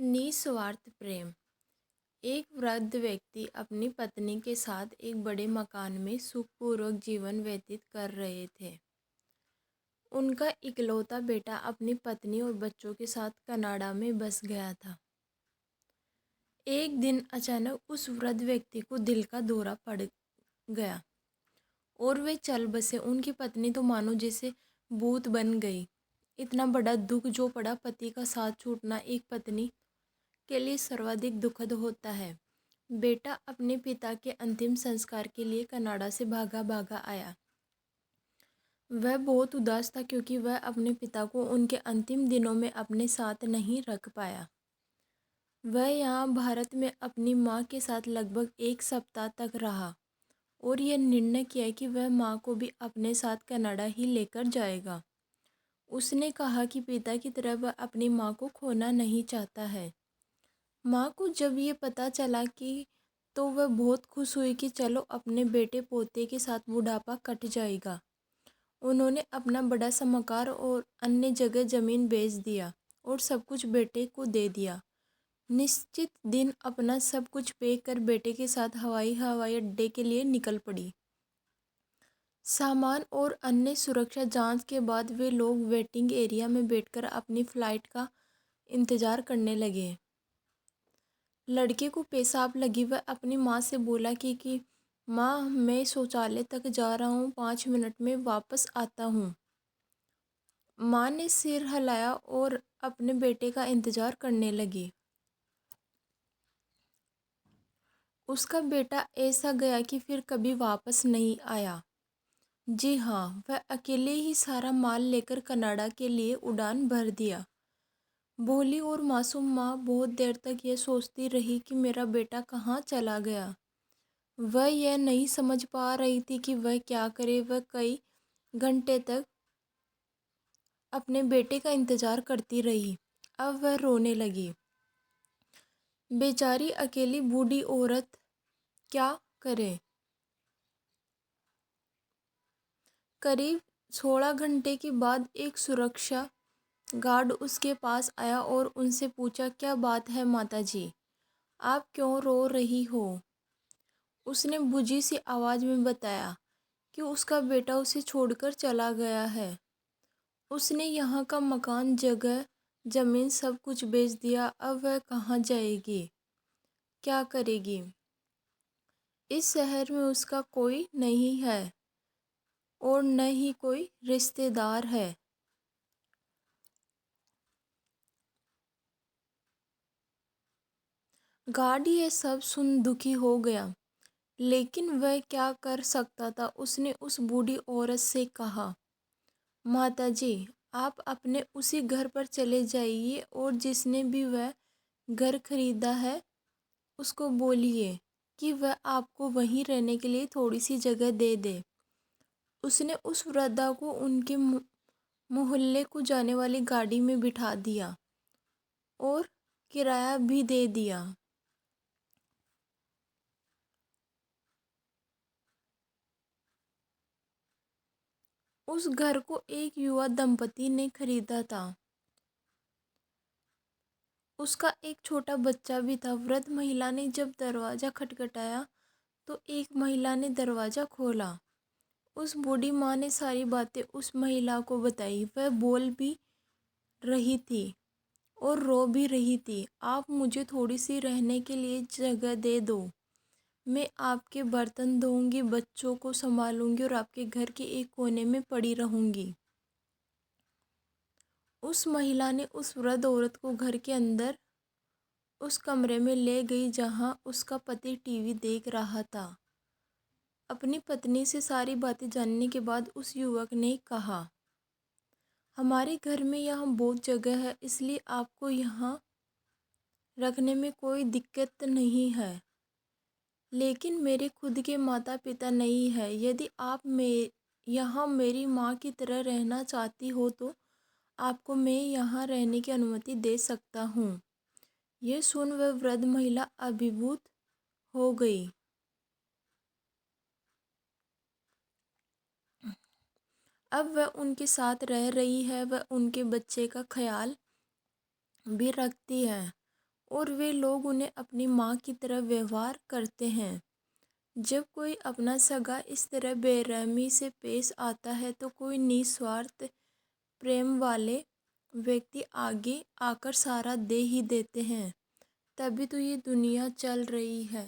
निस्वार्थ प्रेम। एक वृद्ध व्यक्ति अपनी पत्नी के साथ एक बड़े मकान में सुखपूर्वक जीवन व्यतीत कर रहे थे। उनका इकलौता बेटा अपनी पत्नी और बच्चों के साथ कनाडा में बस गया था। एक दिन अचानक उस वृद्ध व्यक्ति को दिल का दौरा पड़ गया और वे चल बसे। उनकी पत्नी तो मानो जैसे भूत बन गई। इतना बड़ा दुख जो पड़ा, पति का साथ छूटना एक पत्नी के लिए सर्वाधिक दुखद होता है। बेटा अपने पिता के अंतिम संस्कार के लिए कनाडा से भागा भागा आया। वह बहुत उदास था क्योंकि वह अपने पिता को उनके अंतिम दिनों में अपने साथ नहीं रख पाया। वह यहाँ भारत में अपनी माँ के साथ लगभग एक सप्ताह तक रहा और यह निर्णय किया कि वह माँ को भी अपने साथ कनाडा ही लेकर जाएगा। उसने कहा कि पिता की तरह वह अपनी माँ को खोना नहीं चाहता है। माँ को जब ये पता चला कि तो वह बहुत खुश हुई कि चलो अपने बेटे पोते के साथ बुढ़ापा कट जाएगा। उन्होंने अपना बड़ा सा मकान और अन्य जगह ज़मीन बेच दिया और सब कुछ बेटे को दे दिया। निश्चित दिन अपना सब कुछ पैक कर बेटे के साथ हवाई अड्डे के लिए निकल पड़ी। सामान और अन्य सुरक्षा जांच के बाद वे लोग वेटिंग एरिया में बैठकर अपनी फ़्लाइट का इंतज़ार करने लगे। लड़के को पेशाब लगी। वह अपनी माँ से बोला कि माँ, मैं शौचालय तक जा रहा हूँ, 5 मिनट में वापस आता हूँ। माँ ने सिर हिलाया और अपने बेटे का इंतज़ार करने लगी। उसका बेटा ऐसा गया कि फिर कभी वापस नहीं आया। जी हाँ, वह अकेले ही सारा माल लेकर कनाडा के लिए उड़ान भर दिया। भोली और मासूम माँ बहुत देर तक यह सोचती रही कि मेरा बेटा कहाँ चला गया। वह यह नहीं समझ पा रही थी कि वह क्या करे। वह कई घंटे तक अपने बेटे का इंतज़ार करती रही। अब वह रोने लगी। बेचारी अकेली बूढ़ी औरत क्या करे। करीब 16 घंटे के बाद एक सुरक्षा गार्ड उसके पास आया और उनसे पूछा, क्या बात है माताजी, आप क्यों रो रही हो? उसने बुझी सी आवाज़ में बताया कि उसका बेटा उसे छोड़कर चला गया है। उसने यहाँ का मकान, जगह, ज़मीन सब कुछ बेच दिया। अब वह कहाँ जाएगी, क्या करेगी? इस शहर में उसका कोई नहीं है और न ही कोई रिश्तेदार है। गार्ड ये सब सुन दुखी हो गया, लेकिन वह क्या कर सकता था। उसने उस बूढ़ी औरत से कहा, माताजी, आप अपने उसी घर पर चले जाइए और जिसने भी वह घर खरीदा है उसको बोलिए कि वह आपको वहीं रहने के लिए थोड़ी सी जगह दे दे। उसने उस वृद्धा को उनके मोहल्ले को जाने वाली गाड़ी में बिठा दिया और किराया भी दे दिया। उस घर को एक युवा दंपति ने खरीदा था। उसका एक छोटा बच्चा भी था। वृद्ध महिला ने जब दरवाज़ा खटखटाया तो एक महिला ने दरवाज़ा खोला। उस बूढ़ी माँ ने सारी बातें उस महिला को बताई। वह बोल भी रही थी और रो भी रही थी। आप मुझे थोड़ी सी रहने के लिए जगह दे दो। मैं आपके बर्तन धोऊंगी, बच्चों को संभालूंगी और आपके घर के एक कोने में पड़ी रहूंगी। उस महिला ने उस वृद्ध औरत को घर के अंदर उस कमरे में ले गई जहां उसका पति टीवी देख रहा था। अपनी पत्नी से सारी बातें जानने के बाद उस युवक ने कहा, हमारे घर में यहाँ बहुत जगह है, इसलिए आपको यहाँ रखने में कोई दिक्कत नहीं है। लेकिन मेरे खुद के माता पिता नहीं है। यदि आप यहाँ मेरी माँ की तरह रहना चाहती हो तो आपको मैं यहाँ रहने की अनुमति दे सकता हूँ। यह सुन वह वृद्ध महिला अभिभूत हो गई। अब वह उनके साथ रह रही है। वह उनके बच्चे का ख्याल भी रखती है और वे लोग उन्हें अपनी माँ की तरह व्यवहार करते हैं। जब कोई अपना सगा इस तरह बेरहमी से पेश आता है तो कोई निस्वार्थ प्रेम वाले व्यक्ति आगे आकर सहारा दे ही देते हैं। तभी तो ये दुनिया चल रही है।